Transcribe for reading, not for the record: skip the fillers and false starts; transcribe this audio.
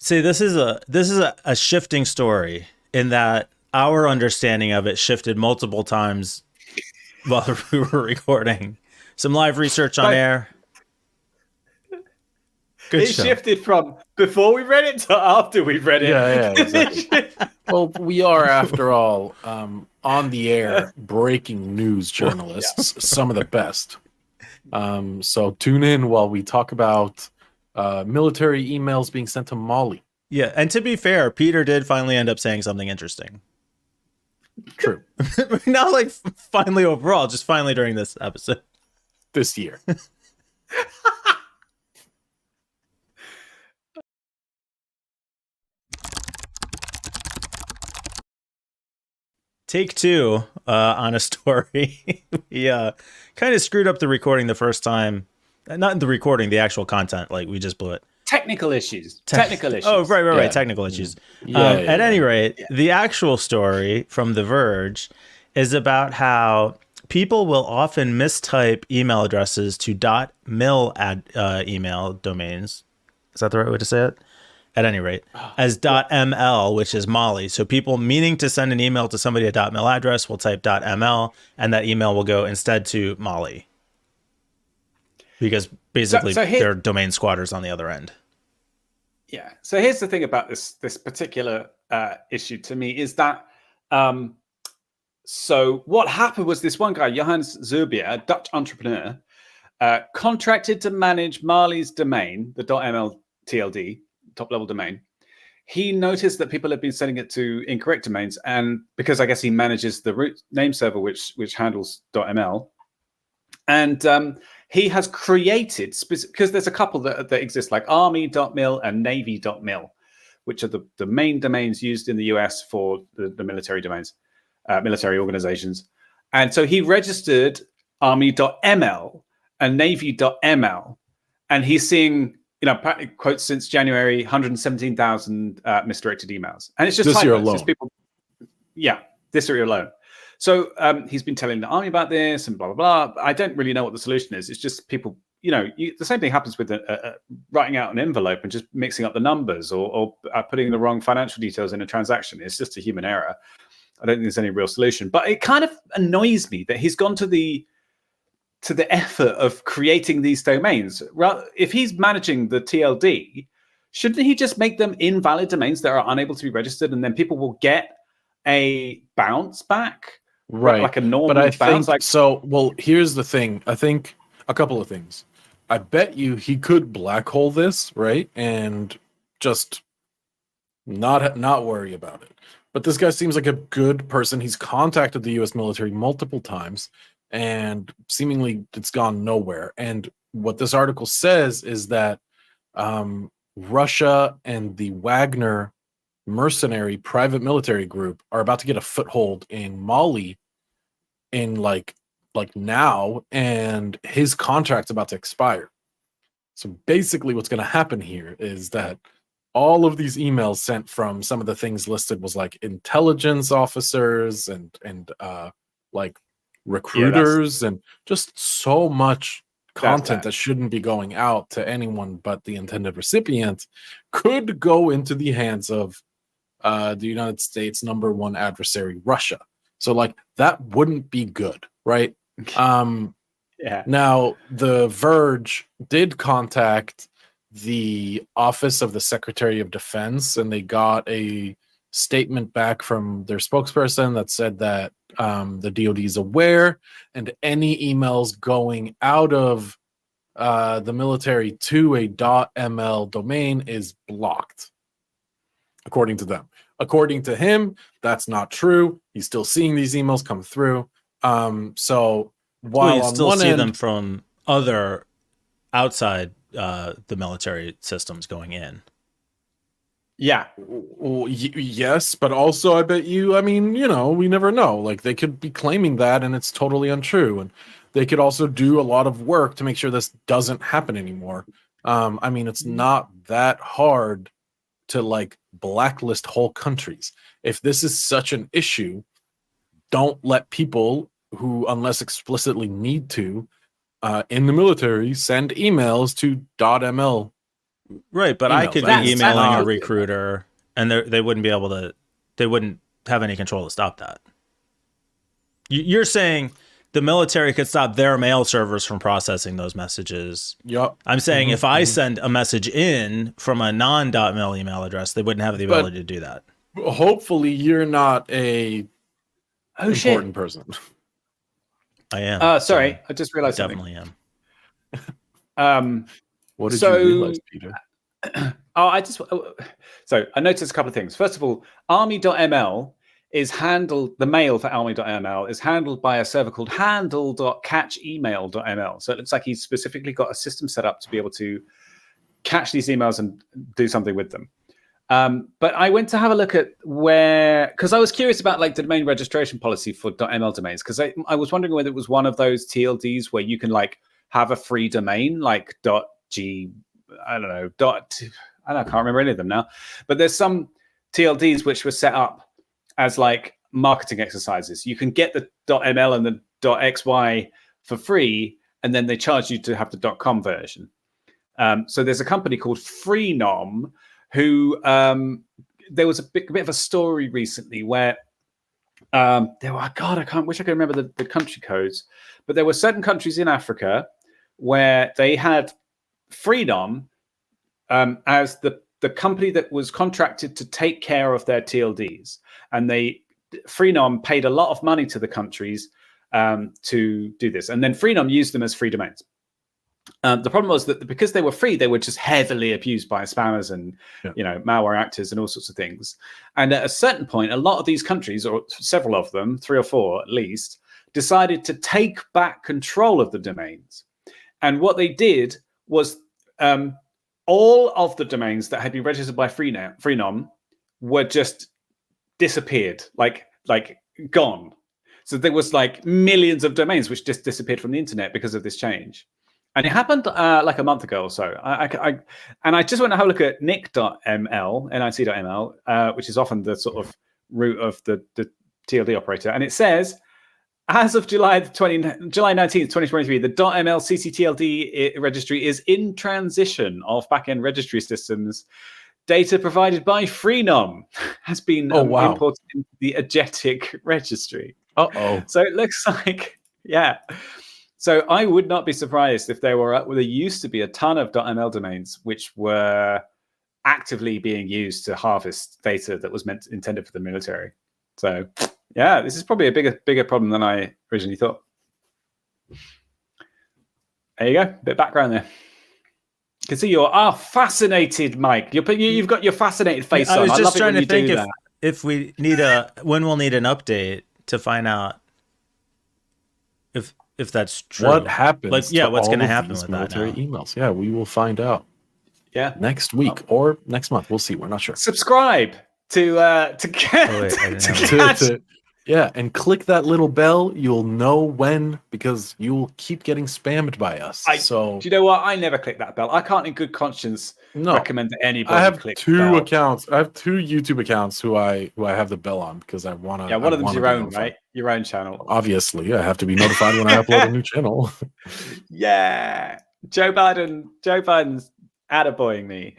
See, this is a shifting story in that our understanding of it shifted multiple times while we were recording. Some live research on But air. Good it show. shifted from before we read it to after we read Yeah, exactly. it. Well, we are, after all, on the air breaking news journalists, some of the best. So tune in while we talk about military emails being sent to Mali. Yeah, and to be fair, Peter did finally end up saying something interesting. True. Not like finally overall, just finally during this episode. This year. Take two on a story. We kind of screwed up the recording the first time. Not the recording, the actual content. Like, we just blew it. Technical issues. Technical issues. Oh, right. Yeah. Technical issues. Yeah, At any rate, the actual story from The Verge is about how people will often mistype email addresses to .mil email domains. Is that the right way to say it? At any rate, as .ml, which is Mali. So people meaning to send an email to somebody at .mil address will type .ml, and that email will go instead to Mali. Because basically they're domain squatters on the other end. Yeah. So here's the thing about this particular issue to me is that so what happened was this one guy, Johannes Zubier, a Dutch entrepreneur, contracted to manage Mali's domain, the .ml TLD, top level domain. He noticed that people had been sending it to incorrect domains, and because I guess he manages the root name server which handles .ml, and he has created, because there's a couple that exist, like army.mil and navy.mil, which are the main domains used in the US for the military domains, military organizations. And so he registered army.ml and navy.ml, and he's seeing, quotes since January, 117,000 misdirected emails. And it's just this typos. year alone. People, this year alone. So he's been telling the army about this and blah, blah, blah. I don't really know what the solution is. It's just people, the same thing happens with writing out an envelope and just mixing up the numbers or putting the wrong financial details in a transaction. It's just a human error. I don't think there's any real solution. But it kind of annoys me that he's gone to the effort of creating these domains. If he's managing the TLD, shouldn't he just make them invalid domains that are unable to be registered, and then people will get a bounce back? Right. Like a normal but I bounce? think so. Well, here's the thing. I think a couple of things. I bet you he could black hole this, right? And just not worry about it. But this guy seems like a good person. He's contacted the US military multiple times, and seemingly it's gone nowhere. And what this article says is that Russia and the Wagner mercenary private military group are about to get a foothold in Mali in like now, and his contract's about to expire. So basically what's going to happen here is that all of these emails sent from some of the things listed was like intelligence officers and like recruiters, and just so much content that shouldn't be going out to anyone but the intended recipient could go into the hands of the United States' number one adversary, Russia. So like that wouldn't be good, right? Now The Verge did contact the Office of the Secretary of Defense, and they got a statement back from their spokesperson that said that the DoD is aware, and any emails going out of the military to a .ml domain is blocked, according to them. According to him, that's not true. He's still seeing these emails come through. So while you on still one see end, them from other outside the military systems going in. Yeah. Yes, but also I bet you, I mean, we never know. Like, they could be claiming that and it's totally untrue. And they could also do a lot of work to make sure this doesn't happen anymore. I mean, it's not that hard to like blacklist whole countries. If this is such an issue, don't let people who, unless explicitly need to, in the military, send emails to .ml Right, but I Emails. could That's- be emailing a that's- recruiter, and they wouldn't be able to. They wouldn't have any control to stop that. You're saying the military could stop their mail servers from processing those messages. Yup. I'm saying if I send a message in from a non.mil email address, they wouldn't have the But- ability to do that. Hopefully, you're not a Oh important shit! person. I am. Sorry, I just realized something. Definitely am. What did So- you realize, Peter? So I noticed a couple of things. First of all, army.ml is handled, the mail for army.ml is handled by a server called handle.catchemail.ml. So it looks like he's specifically got a system set up to be able to catch these emails and do something with them. But I went to have a look at where, because I was curious about like the domain registration policy for .ml domains, because I was wondering whether it was one of those TLDs where you can like have a free domain like .g, I don't know, I can't remember any of them now, but there's some TLDs which were set up as like marketing exercises. You can get the .ml and the .xy for free, and then they charge you to have the .com version. So there's a company called Freenom who there was a bit of a story recently where there were, God, I wish I could remember the country codes, but there were certain countries in Africa where they had Freenom as the company that was contracted to take care of their TLDs, and Freenom paid a lot of money to the countries to do this, and then Freenom used them as free domains. The problem was that because they were free, they were just heavily abused by spammers and malware actors and all sorts of things. And at a certain point, a lot of these countries, or several of them, 3 or 4 at least, decided to take back control of the domains. And what they did was all of the domains that had been registered by Freenom were just disappeared, like gone. So there was like millions of domains which just disappeared from the internet because of this change. And it happened like a month ago or so. And I just want to have a look at nic.ml, which is often the sort of root of the TLD operator. And it says, as of July 19th, 2023, the .ml CCTLD registry is in transition of backend registry systems. Data provided by Freenom has been imported into the Agetic registry. So it looks like, So I would not be surprised if there used to be a ton of .ml domains which were actively being used to harvest data that was intended for the military. So yeah, this is probably a bigger problem than I originally thought. There you go, bit of background there. You can see you are fascinated, Mike. You've got your fascinated face on. I was just trying to think if we need when we'll need an update to find out if that's true. What happens? What's going to happen with military that now? emails? Yeah, we will find out. Yeah, next week or next month. We'll see. We're not sure. Subscribe to catch. And click that little bell. You'll know when, because you'll keep getting spammed by us. Do you know what? I never click that bell. I can't, in good conscience, recommend that anybody. I have click 2 accounts. I have 2 YouTube accounts who I have the bell on because I want to. Yeah, one of them's your own, right? Your own channel. Obviously, I have to be notified when I upload a new channel. Yeah, Joe Biden's attaboying me.